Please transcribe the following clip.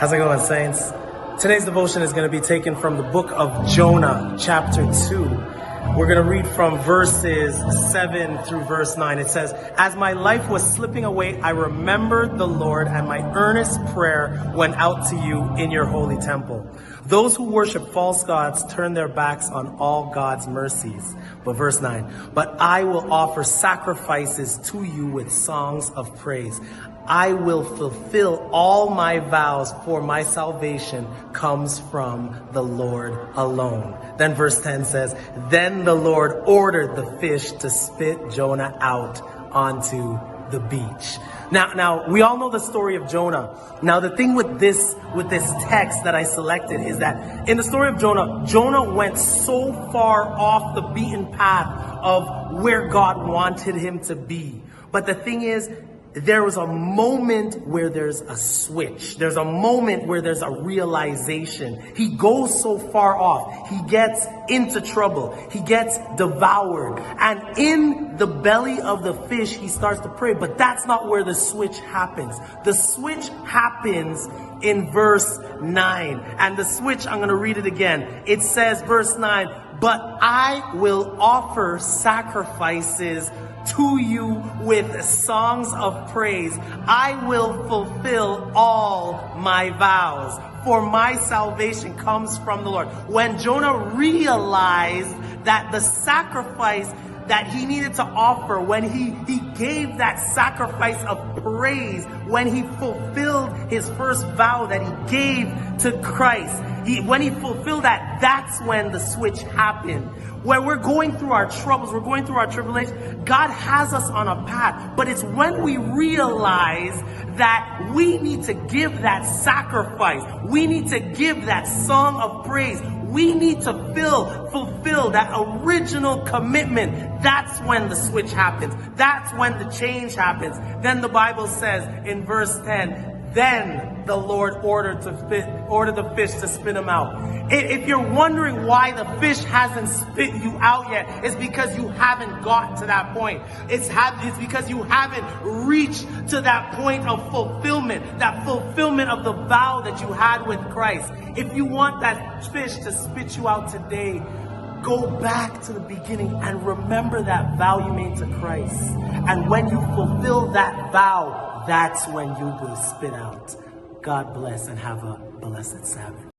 How's it going, saints? Today's devotion is going to be taken from the book of Jonah, chapter 2. We're going to read from verses 7 through verse 9. It says, "As my life was slipping away, I remembered the Lord, and my earnest prayer went out to you in your holy temple. Those who worship false gods turn their backs on all God's mercies." But verse 9, "But I will offer sacrifices to you with songs of praise. I will fulfill all my vows, for my salvation comes from the Lord alone." Then verse 10 says, "Then the Lord ordered the fish to spit Jonah out onto the beach." Now, we all know the story of Jonah. Now, the thing with this text that I selected is that in the story of Jonah, Jonah went so far off the beaten path of where God wanted him to be. But the thing is, there was a moment where there's a switch. There's a moment where there's a realization. He goes so far off. He gets into trouble. He gets devoured. And in the belly of the fish, he starts to pray. But that's not where the switch happens. The switch happens in verse 9. And the switch, I'm going to read it again. It says, verse 9, "But I will offer sacrifices to you with songs of praise. I will fulfill all my vows, for my salvation comes from the Lord." When Jonah realized that the sacrifice that he needed to offer, when he gave that sacrifice of praise, when he fulfilled his first vow that he gave to Christ, when he fulfilled that, that's when the switch happened. When we're going through our troubles, we're going through our tribulation, God has us on a path. But it's when we realize that we need to give that sacrifice, we need to give that song of praise, we need to fulfill that original commitment. That's when the switch happens. That's when the change happens. Then the Bible says in verse 10, "Then the Lord ordered the fish to spit him out." If you're wondering why the fish hasn't spit you out yet, it's because you haven't got to that point. It's because you haven't reached to that point of fulfillment of the vow that you had with Christ. If you want that fish to spit you out today, go back to the beginning and remember that vow you made to Christ. And when you fulfill that vow, that's when you will spit out. God bless and have a blessed Sabbath.